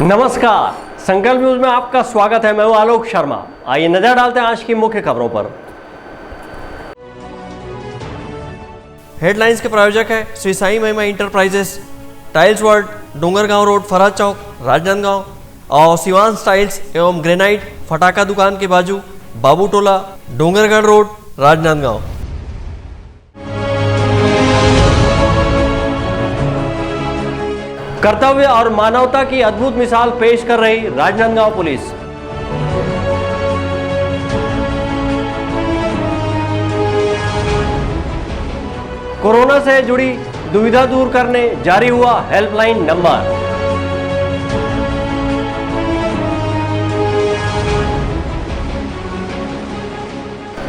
नमस्कार, संकल्प न्यूज में आपका स्वागत है। मैं हूं आलोक शर्मा। आइए नजर डालते हैं आज की मुख्य खबरों पर। हेडलाइंस के प्रायोजक है Shri Sai Mahima enterprises, tiles world, Dongargaon road, Faraz Chowk, Rajnandgaon और शिवांश टाइल्स एवं ग्रेनाइट, फटाका दुकान के बाजू, बाबू टोला, डोंगरगढ़ रोड, राजनांदगांव। कर्तव्य और मानवता की अद्भुत मिसाल पेश कर रही राजनांदगांव पुलिस। कोरोना से जुड़ी दुविधा दूर करने जारी हुआ हेल्पलाइन नंबर।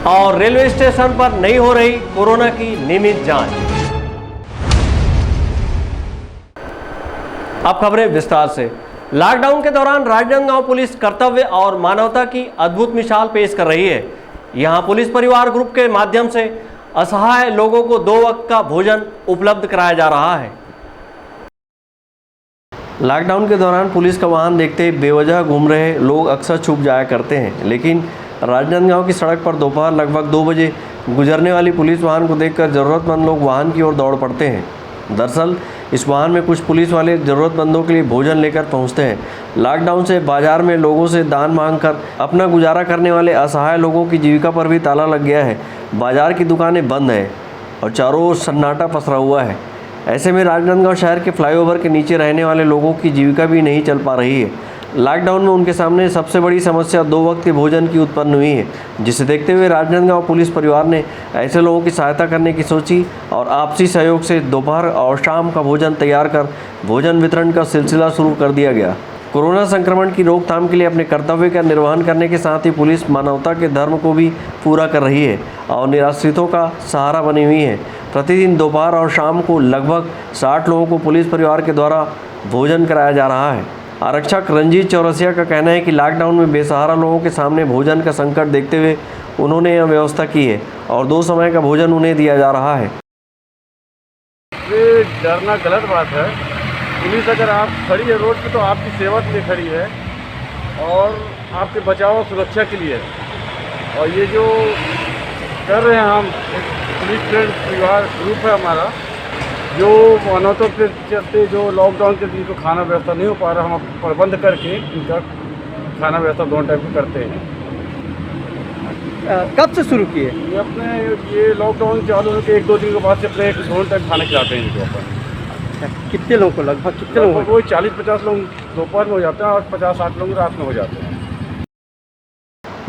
और रेलवे स्टेशन पर नहीं हो रही कोरोना की नियमित जांच। अब खबरें विस्तार से। लॉकडाउन के दौरान राजनांदगांव पुलिस कर्तव्य और मानवता की अद्भुत मिसाल पेश कर रही है। यहां पुलिस परिवार ग्रुप के माध्यम से असहाय लोगों को 2 वक्त का भोजन उपलब्ध कराया जा रहा है। लॉकडाउन के दौरान पुलिस का वाहन देखते ही बेवजह घूम रहे लोग अक्सर छुप जाया करते हैं, लेकिन राजनांदगांव की सड़क पर दोपहर लगभग 2 बजे गुजरने वाली पुलिस वाहन को देखकर जरूरतमंद लोग वाहन की ओर दौड़ पड़ते हैं। दरअसल इस वाहन में कुछ पुलिस वाले ज़रूरतमंदों के लिए भोजन लेकर पहुंचते हैं। लॉकडाउन से बाजार में लोगों से दान मांगकर अपना गुजारा करने वाले असहाय लोगों की जीविका पर भी ताला लग गया है। बाजार की दुकानें बंद हैं और चारों ओर सन्नाटा पसरा हुआ है। ऐसे में राजनांदगांव शहर के फ्लाईओवर के नीचे रहने वाले लोगों की जीविका भी नहीं चल पा रही है। लॉकडाउन में उनके सामने सबसे बड़ी समस्या 2 वक्त के भोजन की उत्पन्न हुई है, जिसे देखते हुए राजनांदगांव पुलिस परिवार ने ऐसे लोगों की सहायता करने की सोची और आपसी सहयोग से दोपहर और शाम का भोजन तैयार कर भोजन वितरण का सिलसिला शुरू कर दिया गया। कोरोना संक्रमण की रोकथाम के लिए अपने कर्तव्य का निर्वहन करने के साथ ही पुलिस मानवता के धर्म को भी पूरा कर रही है और निराश्रितों का सहारा बनी हुई है। प्रतिदिन दोपहर और शाम को लगभग 60 लोगों को पुलिस परिवार के द्वारा भोजन कराया जा रहा है। आरक्षक रंजीत चौरसिया का कहना है कि लॉकडाउन में बेसहारा लोगों के सामने भोजन का संकट देखते हुए उन्होंने यह व्यवस्था की है और 2 समय का भोजन उन्हें दिया जा रहा है। ये डरना गलत बात है। पुलिस अगर आप खड़ी है रोड पे तो आपकी सेवा के लिए खड़ी है और आपके बचाव और सुरक्षा के लिए। और ये जो कर रहे हैं हम, पुलिस फ्रेंड परिवार ग्रुप है हमारा, जो मानवता के चलते जो लॉकडाउन के जिनको खाना व्यवस्था नहीं हो पा रहा, हम प्रबंध करके इनका खाना व्यवस्था 2 टाइम की करते हैं। कब से शुरू किए? ये अपने ये लॉकडाउन चालू होकर 1-2 दिन के बाद से अपने 2 टाइम खाना खिलाते हैं इनको अपन। कितने लोगों को, लगभग कितने लोग? वही 40-50 लोग दोपहर में हो जाते हैं और 50-60 लोग रात में हो जाते हैं।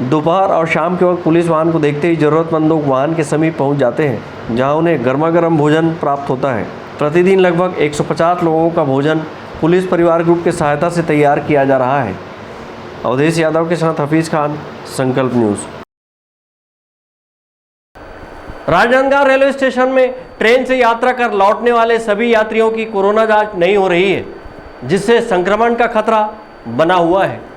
दोपहर और शाम के वक्त पुलिस वाहन को देखते ही जरूरतमंद लोग वाहन के समीप पहुंच जाते हैं, जहां उन्हें गर्मा गर्म भोजन प्राप्त होता है। प्रतिदिन लगभग 150 लोगों का भोजन पुलिस परिवार ग्रुप की सहायता से तैयार किया जा रहा है। अवधेश यादव के साथ हफीज खान, संकल्प न्यूज। राजनांदगांव रेलवे स्टेशन में ट्रेन से यात्रा कर लौटने वाले सभी यात्रियों की कोरोना जांच नहीं हो रही है, जिससे संक्रमण का खतरा बना हुआ है।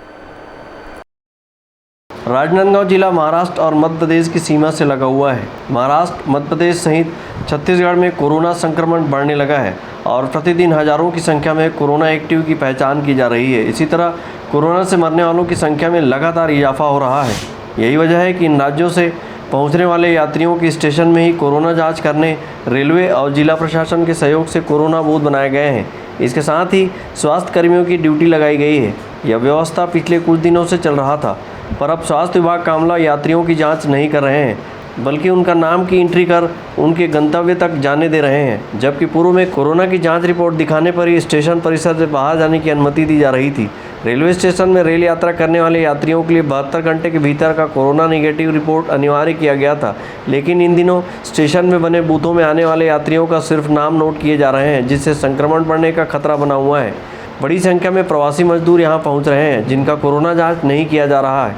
राजनांदगांव जिला महाराष्ट्र और मध्य प्रदेश की सीमा से लगा हुआ है। महाराष्ट्र, मध्य प्रदेश सहित छत्तीसगढ़ में कोरोना संक्रमण बढ़ने लगा है और प्रतिदिन हजारों की संख्या में कोरोना एक्टिव की पहचान की जा रही है। इसी तरह कोरोना से मरने वालों की संख्या में लगातार इजाफा हो रहा है। यही वजह है कि इन राज्यों से पहुंचने वाले यात्रियों की स्टेशन में ही कोरोना जांच करने रेलवे और जिला प्रशासन के सहयोग से कोरोना बूथ बनाए गए हैं। इसके साथ ही स्वास्थ्य कर्मियों की ड्यूटी लगाई गई है। यह व्यवस्था पिछले कुछ दिनों से चल रहा था, पर अब स्वास्थ्य विभाग का अमला यात्रियों की जांच नहीं कर रहे हैं, बल्कि उनका नाम की एंट्री कर उनके गंतव्य तक जाने दे रहे हैं। जबकि पूर्व में कोरोना की जांच रिपोर्ट दिखाने पर ही स्टेशन परिसर से बाहर जाने की अनुमति दी जा रही थी। रेलवे स्टेशन में रेल यात्रा करने वाले यात्रियों के लिए 72 घंटे के भीतर का कोरोना नेगेटिव रिपोर्ट अनिवार्य किया गया था, लेकिन इन दिनों स्टेशन में बने बूथों में आने वाले यात्रियों का सिर्फ नाम नोट किए जा रहे हैं, जिससे संक्रमण बढ़ने का खतरा बना हुआ है। बड़ी संख्या में प्रवासी मजदूर यहाँ पहुँच रहे हैं, जिनका कोरोना जाँच नहीं किया जा रहा है,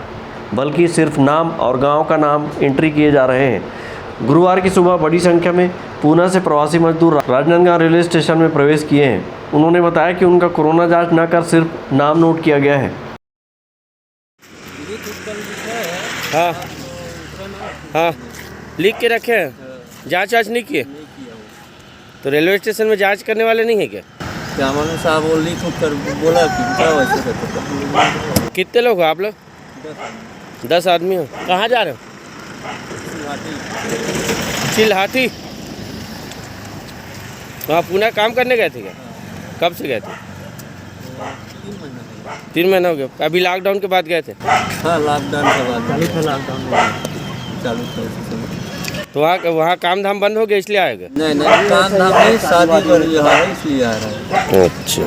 बल्कि सिर्फ नाम और गांव का नाम एंट्री किए जा रहे हैं। गुरुवार की सुबह बड़ी संख्या में पूना से प्रवासी मजदूर राजनांदगांव रेलवे स्टेशन में प्रवेश किए हैं। उन्होंने बताया कि उनका कोरोना जांच न कर सिर्फ नाम नोट किया गया है। हाँ हाँ, लिख के रखे हैं, जांच वाँच नहीं किए। तो रेलवे स्टेशन में जांच करने वाले नहीं है क्या? क्या मालूम साहब वो लिख कर बोला कि क्या वैसे करते। कितने लोग हो आप लोग? 10 आदमी हो। कहाँ जा रहे हो? चिल्हाटी। वहाँ पुणे काम करने गए थे क्या? कब से गए थे? 3 महीना हो गया। अभी लॉकडाउन के बाद गए थे? हाँ लॉकडाउन के बाद चालू था। लॉकडाउन चालू था उसी समय। तो वहाँ काम धाम बंद हो गया इसलिए आएगा? नहीं काम धाम नहीं, शादी कर रहा है इसलिए आ रहा है। अच्छा।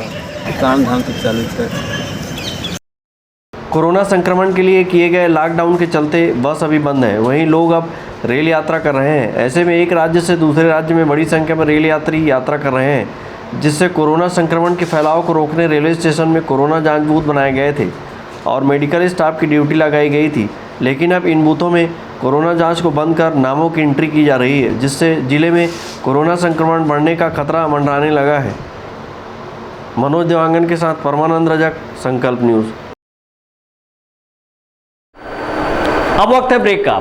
काम धाम तो चालू है। कोरोना संक्रमण के लिए किए गए लॉकडाउन के चलते बस अभी बंद है। वहीं लोग अब रेल यात्रा कर रहे हैं। ऐसे में एक राज्य से दूसरे राज्य में बड़ी संख्या में रेल यात्री यात्रा कर रहे हैं, जिससे कोरोना संक्रमण के फैलाव को रोकने रेलवे स्टेशन में कोरोना जांच बूथ बनाए गए थे और मेडिकल स्टाफ की ड्यूटी लगाई गई थी। लेकिन अब इन बूथों में कोरोना जांच को बंद कर नामों की एंट्री की जा रही है, जिससे जिले में कोरोना संक्रमण बढ़ने का खतरा मंडराने लगा है। मनोज देवांगन के साथ परमानंद रजक, संकल्प न्यूज़। अब वक्त है ब्रेक का।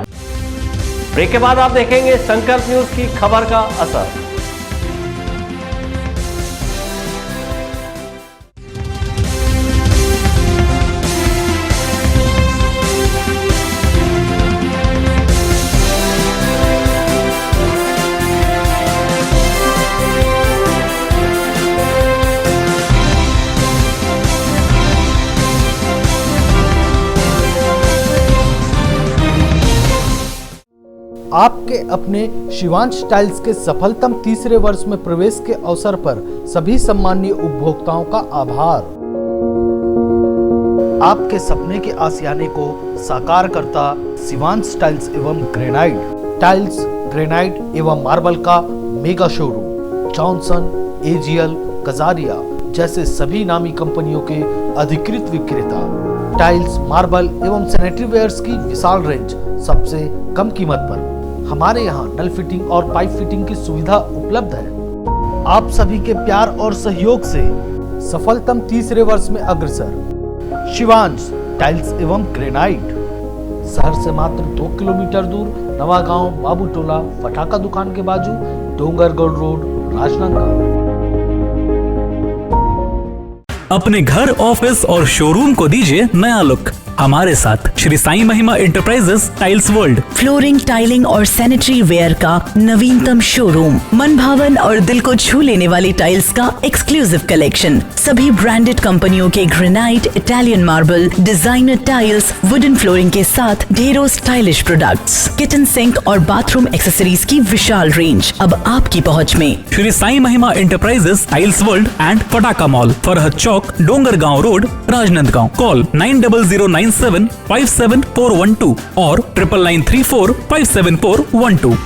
ब्रेक के बाद आप देखेंगे संकल्प न्यूज़ की खबर का असर। आपके अपने शिवांश टाइल्स के सफलतम तीसरे वर्ष में प्रवेश के अवसर पर सभी सम्मानीय उपभोक्ताओं का आभार। आपके सपने के आशियाने को साकार करता शिवांश टाइल्स एवं ग्रेनाइट टाइल्स, ग्रेनाइट एवं मार्बल का mega showroom. Johnson, AGL, Kajaria जैसे सभी नामी कंपनियों के अधिकृत विक्रेता। टाइल्स, मार्बल एवं सैनिटरी वेयर्स की विशाल रेंज सबसे कम कीमत पर। हमारे यहाँ नल फिटिंग और पाइप फिटिंग की सुविधा उपलब्ध है। आप सभी के प्यार और सहयोग से सफलतम तीसरे वर्ष में अग्रसर शिवांश टाइल्स एवं ग्रेनाइट। शहर से मात्र 2 किलोमीटर दूर नवागांव बाबूटोला फटाका दुकान के बाजू डोंगरगढ़ रोड, राजनांदगांव। अपने घर, ऑफिस और शोरूम को दीजिए नया लुक हमारे साथ श्री साईं महिमा enterprises tiles world. Flooring, tiling और सैनिटरी वेयर का नवीनतम शोरूम। मन भावन और दिल को छू लेने वाली टाइल्स का एक्सक्लूसिव कलेक्शन। सभी ब्रांडेड कंपनियों के granite, Italian marble, designer tiles, wooden flooring के साथ ढेरों स्टाइलिश प्रोडक्ट्स, किचन सिंक और बाथरूम एक्सेसरीज की विशाल रेंज अब आपकी पहुंच में। श्री साईं महिमा एंटरप्राइजेस टाइल्स वर्ल्ड एंड फटाका मॉल, फरहद चौक, डोंगरगांव रोड, राजनांदगांव। कॉल 9009975412 और 9994574412।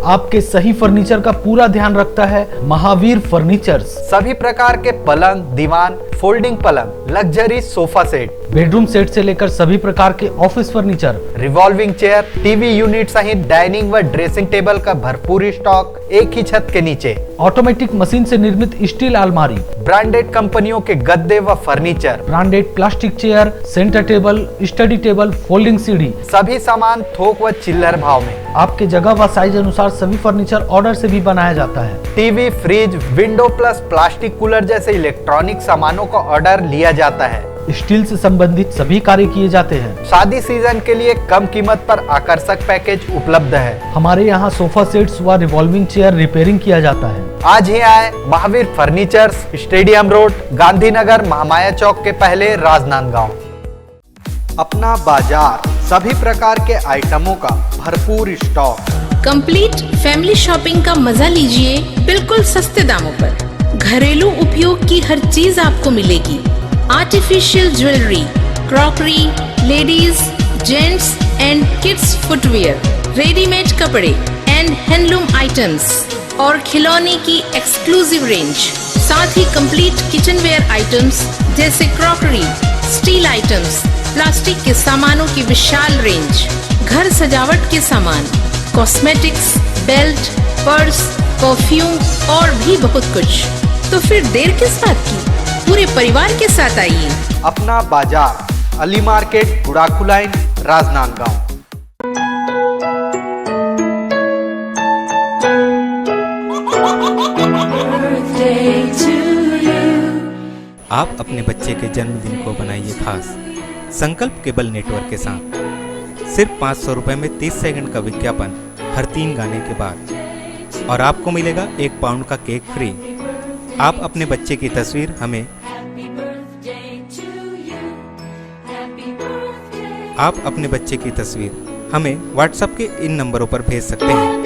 आपके सही फर्नीचर का पूरा ध्यान रखता है महावीर फर्नीचर्स। सभी प्रकार के पलंग, दीवान, फोल्डिंग पलंग, luxury sofa set, bedroom set से लेकर सभी प्रकार के office furniture, revolving chair, TV unit सहित डाइनिंग व ड्रेसिंग टेबल का भरपूर स्टॉक एक ही छत के नीचे। ऑटोमेटिक मशीन से निर्मित स्टील अलमारी, ब्रांडेड कंपनियों के गद्दे व furniture, branded plastic chair, centre table, study table, folding सीढ़ी, सभी सामान थोक व चिल्लर भाव में। आपके जगह व साइज अनुसार सभी फर्नीचर ऑर्डर से भी बनाया जाता है। TV, fridge, window plus plastic cooler जैसे इलेक्ट्रॉनिक सामानों का ऑर्डर लिया जाता है। स्टील से संबंधित सभी कार्य किए जाते हैं। शादी सीजन के लिए कम कीमत पर आकर्षक पैकेज उपलब्ध है। हमारे यहाँ सोफा सेट्स व रिवॉल्विंग चेयर रिपेयरिंग किया जाता है। आज ही आए Mahavir furnitures, stadium road, Gandhinagar, Mahamaya Chowk के पहले, राजनांदगांव। अपना बाजार, सभी प्रकार के आइटमों का भरपूर स्टॉक। कंप्लीट फैमिली शॉपिंग का मजा लीजिए बिल्कुल सस्ते दामों पर। घरेलू उपयोग की हर चीज आपको मिलेगी। Artificial jewellery, crockery, ladies, gents and kids footwear, readymade कपड़े एंड हैंडलूम आइटम्स और खिलौने की एक्सक्लूसिव रेंज। साथ ही कंप्लीट किचनवेयर आइटम्स जैसे क्रॉकरी, स्टील आइटम्स, प्लास्टिक के सामानों की विशाल रेंज, घर सजावट के सामान, कॉस्मेटिक्स, बेल्ट, पर्स, परफ्यूम और भी बहुत कुछ। तो फिर देर किस बात की, पूरे परिवार के साथ आइए। अपना बाजार, अली मार्केट, गुड़ाखू लाइन, राजनांदगांव। आप अपने बच्चे के जन्मदिन को बनाइए खास संकल्प केबल नेटवर्क के साथ। सिर्फ 500 रुपये में 30 सेकंड का विज्ञापन हर 3 गाने के बाद और आपको मिलेगा 1 पाउंड का केक फ्री। आप अपने बच्चे की तस्वीर हमें व्हाट्सएप के इन नंबरों पर भेज सकते हैं।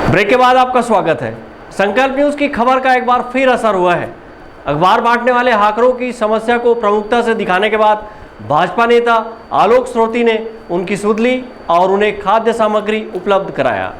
ब्रेक के बाद आपका स्वागत है। संकल्प न्यूज की खबर का एक बार फिर असर हुआ है। अखबार बांटने वाले हाकरों की समस्या को प्रमुखता से दिखाने के बाद भाजपा नेता आलोक श्रोती ने उनकी सुध ली और उन्हें खाद्य सामग्री उपलब्ध कराया।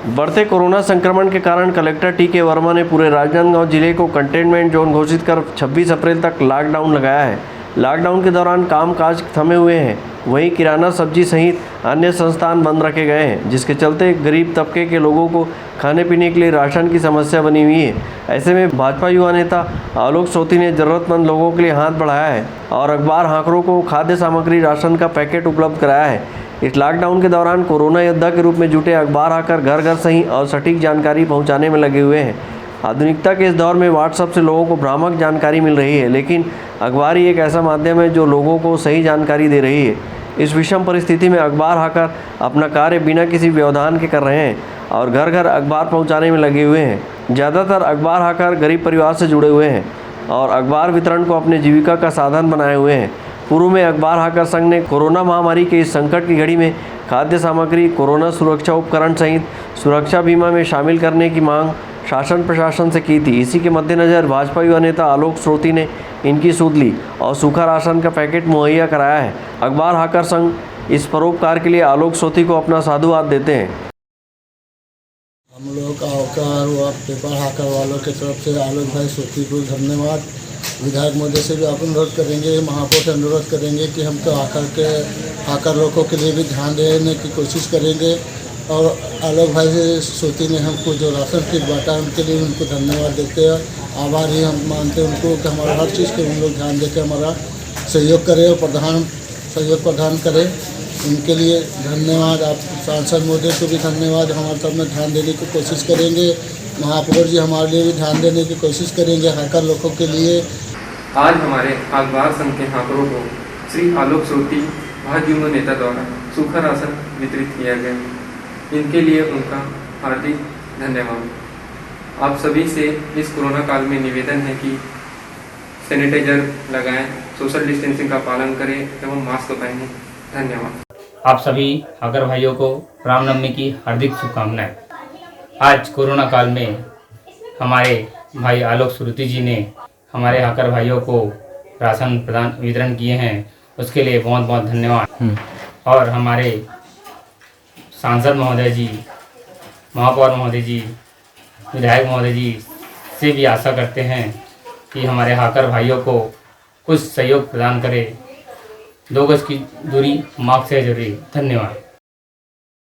बढ़ते कोरोना संक्रमण के कारण कलेक्टर टी.के. वर्मा ने पूरे राजनांदगांव जिले को कंटेनमेंट जोन घोषित कर 26 अप्रैल तक लॉकडाउन लगाया है। लॉकडाउन के दौरान कामकाज थमे हुए हैं, वहीं किराना, सब्जी सहित अन्य संस्थान बंद रखे गए हैं, जिसके चलते गरीब तबके के लोगों को खाने पीने के लिए राशन की समस्या बनी हुई है। ऐसे में भाजपा युवा नेता आलोक श्रोती ने ज़रूरतमंद लोगों के लिए हाथ बढ़ाया है और अखबार हाकरों को खाद्य सामग्री राशन का पैकेट उपलब्ध कराया है। इस लॉकडाउन के दौरान कोरोना योद्धा के रूप में जुटे अखबार हाकर घर घर सही और सटीक जानकारी पहुँचाने में लगे हुए हैं। आधुनिकता के इस दौर में व्हाट्सएप से लोगों को भ्रामक जानकारी मिल रही है, लेकिन अखबार ही एक ऐसा माध्यम है जो लोगों को सही जानकारी दे रही है। इस विषम परिस्थिति में अखबार हाकर अपना कार्य बिना किसी व्यवधान के कर रहे हैं और घर घर अखबार पहुंचाने में लगे हुए हैं। ज़्यादातर अखबार हाकर गरीब परिवार से जुड़े हुए हैं और अखबार वितरण को अपने जीविका का साधन बनाए हुए हैं। पूर्व में अखबार हाकर संघ ने कोरोना महामारी के इस संकट की घड़ी में खाद्य सामग्री, कोरोना सुरक्षा उपकरण सहित सुरक्षा बीमा में शामिल करने की मांग शासन प्रशासन से की थी। इसी के मद्देनज़र भाजपा युवा नेता आलोक श्रोती ने इनकी सुध ली और सूखा राशन का पैकेट मुहैया कराया है। अखबार हाकर संघ इस परोपकार के लिए आलोक श्रोती को अपना साधुवाद देते हैं। हम लोग का आकर व पेपर हाकर वालों की तरफ से आलोक भाई श्रोती को धन्यवाद। विधायक महोदय से भी आप अनुरोध करेंगे, महापौर से अनुरोध करेंगे कि हम तो हाकर लोगों के लिए भी ध्यान देने की कोशिश करेंगे और आलोक भाई श्रोती ने हमको जो राशन किट बांटा उनके लिए उनको धन्यवाद देते हैं। आभारी हम मानते हैं उनको कि हमारा हर चीज़ के उन लोग ध्यान देकर हमारा सहयोग करें और सहयोग प्रदान करें। उनके लिए धन्यवाद। आप सांसद महोदय को भी धन्यवाद। हमारे सब में ध्यान देने की कोशिश करेंगे। महापौर जी हमारे लिए भी ध्यान देने की कोशिश करेंगे हाकर लोगों के लिए। आज हमारे अखबार संघ के हाकरों को श्री आलोक श्रोती भाजपा युवा नेता द्वारा सूखा राशन वितरित किया गया। इनके लिए उनका हार्दिक धन्यवाद। आप सभी से इस कोरोना काल में निवेदन है कि सैनिटाइजर लगाएं, सोशल डिस्टेंसिंग का पालन करें एवं मास्क पहनें। धन्यवाद। आप सभी हाकर भाइयों को रामनवमी की हार्दिक शुभकामनाएं। आज कोरोना काल में हमारे भाई आलोक श्रोती जी ने हमारे हाकर भाइयों को राशन वितरण किए हैं, उसके लिए बहुत बहुत धन्यवाद। और हमारे सांसद महोदय जी, महापौर महोदय जी, विधायक महोदय जी से भी आशा करते हैं कि हमारे हाकर भाइयों को कुछ सहयोग प्रदान करें। 2 गज की दूरी मास्क से जरूरी। धन्यवाद।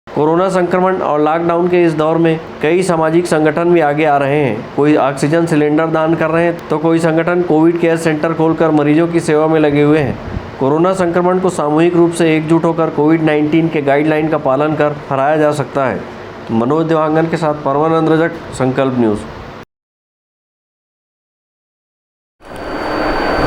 कोरोना संक्रमण और लॉकडाउन के इस दौर में कई सामाजिक संगठन भी आगे आ रहे हैं। कोई ऑक्सीजन सिलेंडर दान कर रहे हैं तो कोई संगठन कोविड केयर सेंटर खोलकर मरीजों की सेवा में लगे हुए हैं। कोरोना संक्रमण को सामूहिक रूप से एकजुट होकर कोविड-19 के गाइडलाइन का पालन कर हराया जा सकता है। मनोज देवांगन के साथ परमानंद रजक, संकल्प न्यूज।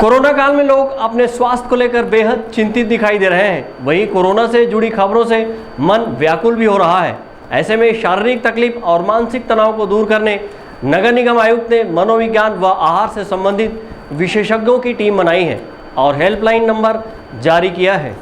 कोरोना काल में लोग अपने स्वास्थ्य को लेकर बेहद चिंतित दिखाई दे रहे हैं। वहीं कोरोना से जुड़ी खबरों से मन व्याकुल भी हो रहा है। ऐसे में शारीरिक तकलीफ और मानसिक तनाव को दूर करने नगर निगम आयुक्त ने मनोविज्ञान व आहार से संबंधित विशेषज्ञों की टीम बनाई है और हेल्पलाइन नंबर जारी किया है।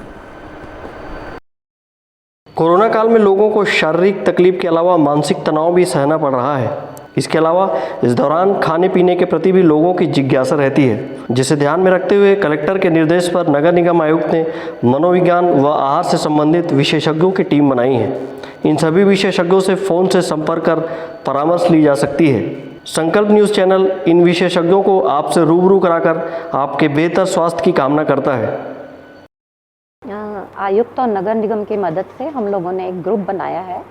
कोरोना काल में लोगों को शारीरिक तकलीफ के अलावा मानसिक तनाव भी सहना पड़ रहा है। इसके अलावा इस दौरान खाने पीने के प्रति भी लोगों की जिज्ञासा रहती है, जिसे ध्यान में रखते हुए कलेक्टर के निर्देश पर नगर निगम आयुक्त ने मनोविज्ञान व आहार से संबंधित विशेषज्ञों की टीम बनाई है। इन सभी विशेषज्ञों से फ़ोन से संपर्क कर परामर्श ली जा सकती है। संकल्प न्यूज़ चैनल इन विशेषज्ञों को आपसे रूबरू कराकर आपके बेहतर स्वास्थ्य की कामना करता है। आयुक्त और नगर निगम की मदद से हम लोगों ने एक ग्रुप बनाया है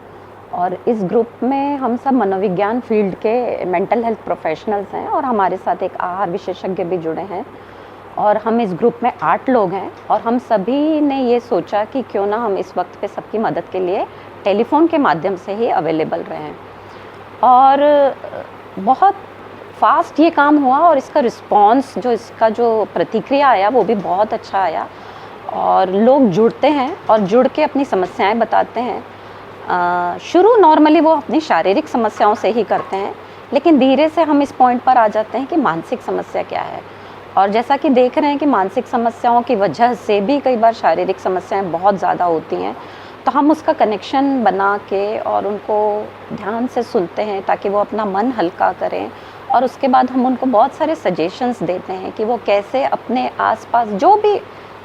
और इस ग्रुप में हम सब मनोविज्ञान फील्ड के मेंटल हेल्थ प्रोफेशनल्स हैं और हमारे साथ एक आहार विशेषज्ञ भी जुड़े हैं और हम इस ग्रुप में 8 लोग हैं और हम सभी ने ये सोचा कि क्यों ना हम इस वक्त पे सबकी मदद के लिए टेलीफोन के माध्यम से ही अवेलेबल रहें। और बहुत फास्ट ये काम हुआ और इसका रिस्पॉन्स इसका जो प्रतिक्रिया आया वो भी बहुत अच्छा आया और लोग जुड़ते हैं और जुड़ के अपनी समस्याएं बताते हैं। शुरू नॉर्मली वो अपनी शारीरिक समस्याओं से ही करते हैं, लेकिन धीरे से हम इस पॉइंट पर आ जाते हैं कि मानसिक समस्या क्या है। और जैसा कि देख रहे हैं कि मानसिक समस्याओं की वजह से भी कई बार शारीरिक समस्याएं बहुत ज़्यादा होती हैं, तो हम उसका कनेक्शन बना के और उनको ध्यान से सुनते हैं ताकि वो अपना मन हल्का करें और उसके बाद हम उनको बहुत सारे सजेशंस देते हैं कि वो कैसे अपने आसपास जो भी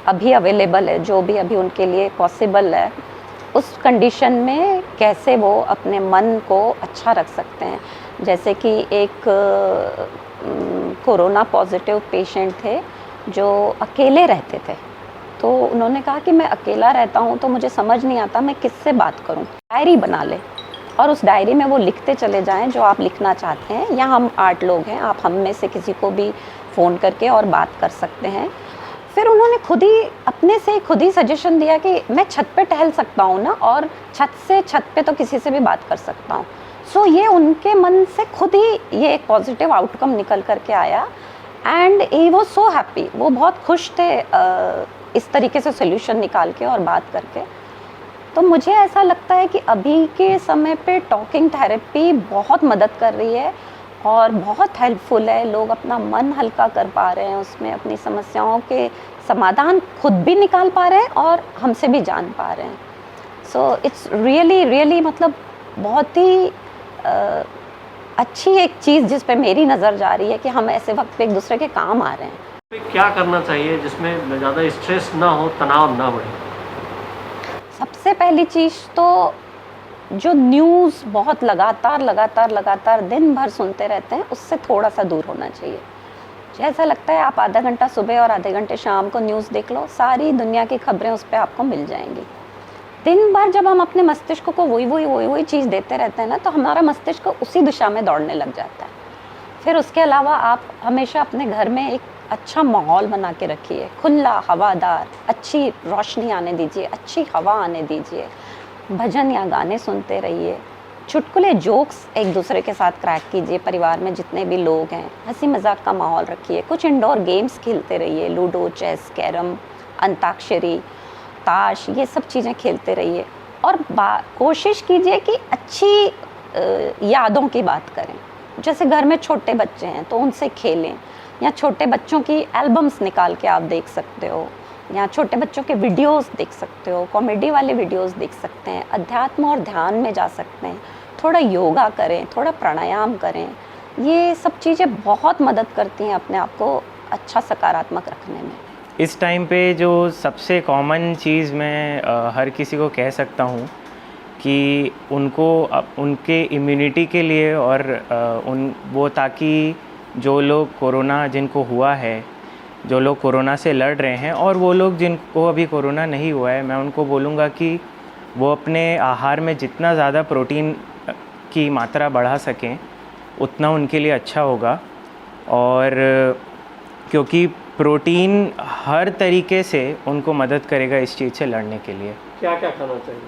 अभी अवेलेबल है, जो भी अभी उनके लिए पॉसिबल है, उस कंडीशन में कैसे वो अपने मन को अच्छा रख सकते हैं। जैसे कि एक कोरोना पॉजिटिव पेशेंट थे जो अकेले रहते थे, तो उन्होंने कहा कि मैं अकेला रहता हूँ तो मुझे समझ नहीं आता मैं किससे बात करूँ। डायरी बना ले और उस डायरी में वो लिखते चले जाएं जो आप लिखना चाहते हैं, या हम 8 लोग हैं, आप हम में से किसी को भी फ़ोन करके और बात कर सकते हैं। फिर उन्होंने खुद ही सजेशन दिया कि मैं छत पे टहल सकता हूँ ना, और छत पे तो किसी से भी बात कर सकता हूँ। सो ये उनके मन से खुद ही ये एक पॉजिटिव आउटकम निकल करके आया and he was so happy. वो बहुत खुश थे इस तरीके से सोल्यूशन निकाल के और बात करके। तो मुझे ऐसा लगता है कि अभी के समय पे टॉकिंग थेरेपी बहुत मदद कर रही है और बहुत हेल्पफुल है। लोग अपना मन हल्का कर पा रहे हैं, उसमें अपनी समस्याओं के समाधान खुद भी निकाल पा रहे हैं और हमसे भी जान पा रहे हैं। सो इट्स रियली मतलब बहुत ही अच्छी एक चीज़ जिस पे मेरी नज़र जा रही है कि हम ऐसे वक्त पे एक दूसरे के काम आ रहे हैं। क्या करना चाहिए जिसमें ज़्यादा स्ट्रेस ना हो, तनाव ना बढ़े? सबसे पहली चीज़ तो जो न्यूज़ बहुत लगातार दिन भर सुनते रहते हैं, उससे थोड़ा सा दूर होना चाहिए। जैसा लगता है आप आधा घंटा सुबह और आधे घंटे शाम को न्यूज़ देख लो, सारी दुनिया की खबरें उस पर आपको मिल जाएंगी। दिन भर जब हम अपने मस्तिष्क को वही चीज़ देते रहते हैं ना, तो हमारा मस्तिष्क उसी दिशा में दौड़ने लग जाता है। फिर उसके अलावा आप हमेशा अपने घर में एक अच्छा माहौल बना के रखिए, खुला हवादार, अच्छी रोशनी आने दीजिए, अच्छी हवा आने दीजिए, भजन या गाने सुनते रहिए, चुटकुले जोक्स एक दूसरे के साथ क्रैक कीजिए। परिवार में जितने भी लोग हैं, हंसी मजाक का माहौल रखिए, कुछ इंडोर गेम्स खेलते रहिए, लूडो, चेस, कैरम, अंताक्षरी, ताश, ये सब चीज़ें खेलते रहिए और कोशिश कीजिए कि अच्छी यादों की बात करें। जैसे घर में छोटे बच्चे हैं तो उनसे खेलें, या छोटे बच्चों की एल्बम्स निकाल के आप देख सकते हो, या छोटे बच्चों के वीडियोस देख सकते हो, कॉमेडी वाले वीडियोस देख सकते हैं, अध्यात्म और ध्यान में जा सकते हैं, थोड़ा योगा करें, थोड़ा प्राणायाम करें। ये सब चीज़ें बहुत मदद करती हैं अपने आप को अच्छा सकारात्मक रखने में। इस टाइम पे जो सबसे कॉमन चीज़ मैं हर किसी को कह सकता हूँ कि उनको उनके इम्यूनिटी के लिए और ताकि जो लोग कोरोना जिनको हुआ है, जो लोग कोरोना से लड़ रहे हैं, और वो लोग जिनको अभी कोरोना नहीं हुआ है, मैं उनको बोलूँगा कि वो अपने आहार में जितना ज़्यादा प्रोटीन की मात्रा बढ़ा सकें उतना उनके लिए अच्छा होगा। और क्योंकि प्रोटीन हर तरीके से उनको मदद करेगा इस चीज़ से लड़ने के लिए। क्या क्या खाना चाहिए?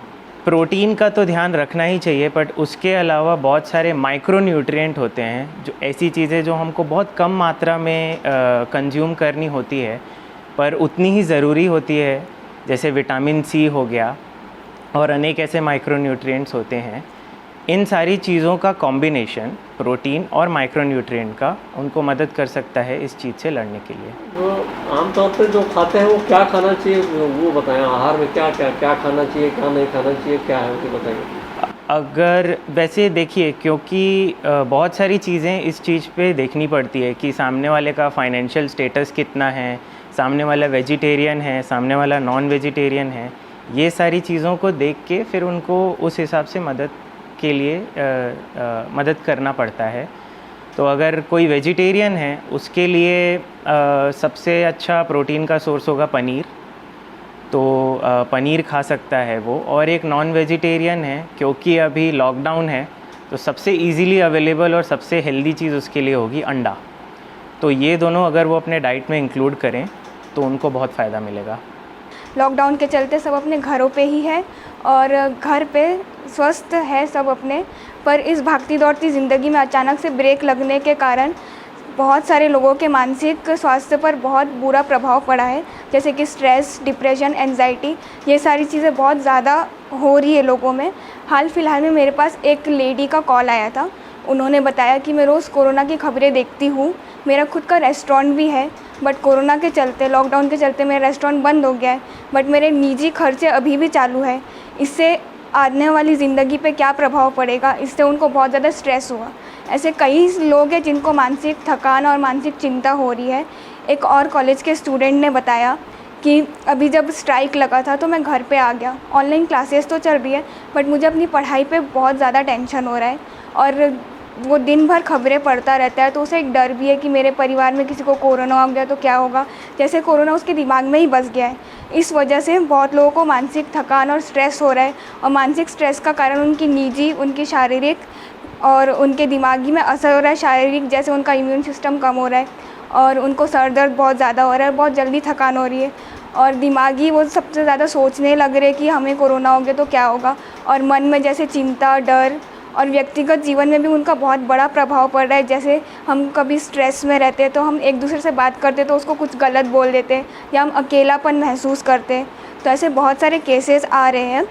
प्रोटीन का तो ध्यान रखना ही चाहिए, बट उसके अलावा बहुत सारे माइक्रो न्यूट्रिएंट होते हैं, जो ऐसी चीज़ें जो हमको बहुत कम मात्रा में कंज्यूम करनी होती है पर उतनी ही ज़रूरी होती है, जैसे विटामिन सी हो गया और अनेक ऐसे माइक्रो न्यूट्रिएंट्स होते हैं। इन सारी चीज़ों का कॉम्बिनेशन प्रोटीन और माइक्रो न्यूट्रिएंट का उनको मदद कर सकता है इस चीज़ से लड़ने के लिए। जो आमतौर पर जो खाते हैं वो क्या खाना चाहिए वो बताएं। आहार में क्या खाना चाहिए, क्या नहीं खाना चाहिए, क्या है वो बताइए। अगर वैसे देखिए, क्योंकि बहुत सारी चीज़ें इस चीज़ पे देखनी पड़ती है कि सामने वाले का फाइनेंशियल स्टेटस कितना है, सामने वाला वेजिटेरियन है, सामने वाला नॉन वेजिटेरियन है। ये सारी चीज़ों को देख के फिर उनको उस हिसाब से मदद के लिए मदद करना पड़ता है। तो अगर कोई वेजिटेरियन है उसके लिए सबसे अच्छा प्रोटीन का सोर्स होगा पनीर, तो पनीर खा सकता है वो। और एक नॉन वेजिटेरियन है, क्योंकि अभी लॉकडाउन है तो सबसे इजीली अवेलेबल और सबसे हेल्दी चीज़ उसके लिए होगी अंडा। तो ये दोनों अगर वो अपने डाइट में इंक्लूड करें तो उनको बहुत फ़ायदा मिलेगा। लॉकडाउन के चलते सब अपने घरों पे ही है और घर पे स्वस्थ है सब अपने, पर इस भागती दौड़ती ज़िंदगी में अचानक से ब्रेक लगने के कारण बहुत सारे लोगों के मानसिक स्वास्थ्य पर बहुत बुरा प्रभाव पड़ा है, जैसे कि स्ट्रेस, डिप्रेशन, एंजाइटी, ये सारी चीज़ें बहुत ज़्यादा हो रही है लोगों में। हाल फिलहाल में मेरे पास एक लेडी का कॉल आया था। उन्होंने बताया कि मैं रोज़ कोरोना की खबरें देखती हूँ, मेरा खुद का रेस्टोरेंट भी है, बट कोरोना के चलते, लॉकडाउन के चलते मेरा रेस्टोरेंट बंद हो गया है, बट मेरे निजी खर्चे अभी भी चालू है। इससे आने वाली ज़िंदगी पे क्या प्रभाव पड़ेगा, इससे उनको बहुत ज़्यादा स्ट्रेस हुआ। ऐसे कई लोग हैं जिनको मानसिक थकान और मानसिक चिंता हो रही है। एक और कॉलेज के स्टूडेंट ने बताया कि अभी जब स्ट्राइक लगा था तो मैं घर पे आ गया, ऑनलाइन क्लासेस तो चल रही है बट मुझे अपनी पढ़ाई पे बहुत ज़्यादा टेंशन हो रहा है, और वो दिन भर खबरें पढ़ता रहता है, तो उसे एक डर भी है कि मेरे परिवार में किसी को कोरोना हो गया तो क्या होगा, जैसे कोरोना उसके दिमाग में ही बस गया है। इस वजह से बहुत लोगों को मानसिक थकान और स्ट्रेस हो रहा है, और मानसिक स्ट्रेस का कारण उनकी निजी, उनकी शारीरिक और उनके दिमागी में असर हो रहा है। शारीरिक जैसे उनका इम्यून सिस्टम कम हो रहा है और उनको सर दर्द बहुत ज़्यादा हो रहा है, बहुत जल्दी थकान हो रही है, और दिमागी वो सबसे ज़्यादा सोचने लग रहे कि हमें कोरोना हो गया तो क्या होगा, और मन में जैसे चिंता, डर, और व्यक्तिगत जीवन में भी उनका बहुत बड़ा प्रभाव पड़ रहा है। जैसे हम कभी स्ट्रेस में रहते हैं तो हम एक दूसरे से बात करते तो उसको कुछ गलत बोल देते हैं, या हम अकेलापन महसूस करते हैं। तो ऐसे बहुत सारे केसेस आ रहे हैं।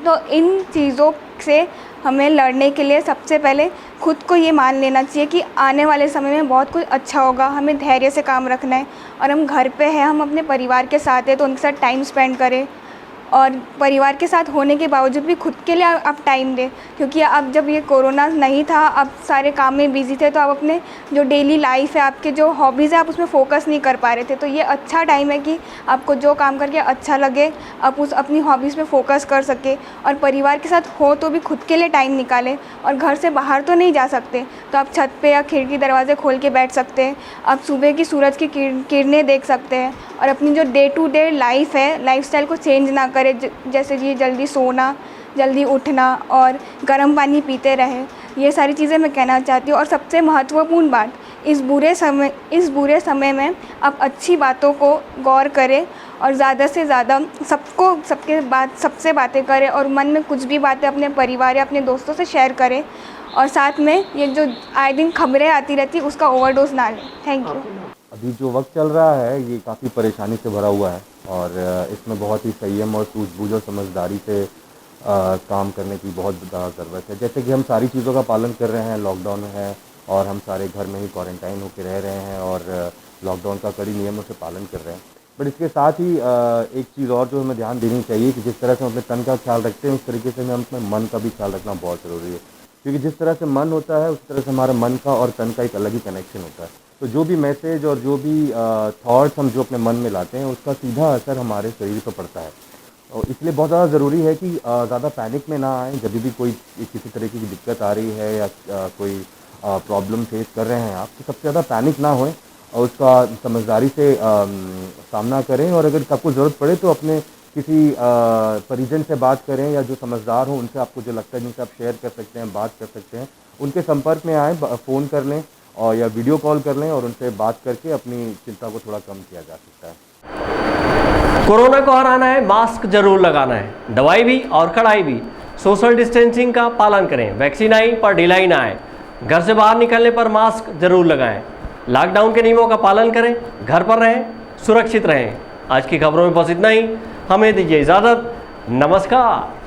तो इन चीज़ों से हमें लड़ने के लिए सबसे पहले खुद को ये मान लेना चाहिए कि आने वाले समय में बहुत कुछ अच्छा होगा, हमें धैर्य से काम रखना है, और हम घर पे हैं, हम अपने परिवार के साथ हैं तो उनके साथ टाइम स्पेंड करें, और परिवार के साथ होने के बावजूद भी खुद के लिए आप टाइम दें, क्योंकि अब जब ये कोरोना नहीं था, आप सारे काम में बिज़ी थे, तो आप अपने जो डेली लाइफ है, आपके जो हॉबीज़ है, आप उसमें फ़ोकस नहीं कर पा रहे थे। तो ये अच्छा टाइम है कि आपको जो काम करके अच्छा लगे आप उस अपनी हॉबीज़ पे फोकस कर सके, और परिवार के साथ हो तो भी खुद के लिए टाइम निकालें। और घर से बाहर तो नहीं जा सकते तो आप छत पे या खिड़की दरवाजे खोल के बैठ सकते हैं, आप सुबह की सूरज की किरणें देख सकते हैं, और अपनी जो डे टू डे लाइफ है, लाइफस्टाइल को चेंज ना करें, जैसे कि जल्दी सोना, जल्दी उठना और गर्म पानी पीते रहें। ये सारी चीज़ें मैं कहना चाहती हूँ। और सबसे महत्वपूर्ण बात, इस बुरे समय में आप अच्छी बातों को गौर करें और ज़्यादा से ज़्यादा सबसे बातें करें, और मन में कुछ भी बातें अपने परिवार या अपने दोस्तों से शेयर करें, और साथ में ये जो आए दिन खबरें आती रहती है उसका ओवरडोज ना लें। Thank you. अभी जो वक्त चल रहा है ये काफ़ी परेशानी से भरा हुआ है, और इसमें बहुत ही संयम और सूझबूझ और समझदारी से काम करने की बहुत ज़्यादा ज़रूरत है। जैसे कि हम सारी चीज़ों का पालन कर रहे हैं, लॉकडाउन है और हम सारे घर में ही क्वारंटाइन होकर रह रहे हैं और लॉकडाउन का कड़ी नियमों से पालन कर रहे हैं, बट इसके साथ ही एक चीज़ और जो हमें ध्यान देनी चाहिए कि जिस तरह से हम अपने तन का ख्याल रखते हैं उस तरीके से हमें अपने मन का भी ख्याल रखना बहुत ज़रूरी है, क्योंकि जिस तरह से मन होता है उस तरह से हमारे मन का और तन का एक अलग ही कनेक्शन होता है। तो जो भी मैसेज और जो भी थॉट्स हम जो अपने मन में लाते हैं उसका सीधा असर हमारे शरीर पर पड़ता है, और इसलिए बहुत ज़्यादा ज़रूरी है कि ज़्यादा पैनिक में ना आएँ। जब भी कोई किसी तरीके की दिक्कत आ रही है या कोई प्रॉब्लम फेस कर रहे हैं आप, तो सबसे ज़्यादा पैनिक ना होएं और उसका समझदारी से सामना करें, और अगर आपको ज़रूरत पड़े तो अपने किसी परिजन से बात करें या जो समझदार हो उनसे, आपको जो लगता है जिनसे आप शेयर कर सकते हैं, बात कर सकते हैं, उनके संपर्क में आएँ, फ़ोन कर लें और या वीडियो कॉल कर लें और उनसे बात करके अपनी चिंता को थोड़ा कम किया जा सकता है। कोरोना को हराना है, मास्क जरूर लगाना है, दवाई भी और कड़ाई भी, सोशल डिस्टेंसिंग का पालन करें, वैक्सीन आई पर ढिलाई ना आए, घर से बाहर निकलने पर मास्क जरूर लगाएं, लॉकडाउन के नियमों का पालन करें, घर पर रहें, सुरक्षित रहें। आज की खबरों में बस इतना ही, हमें दीजिए इजाज़त, नमस्कार।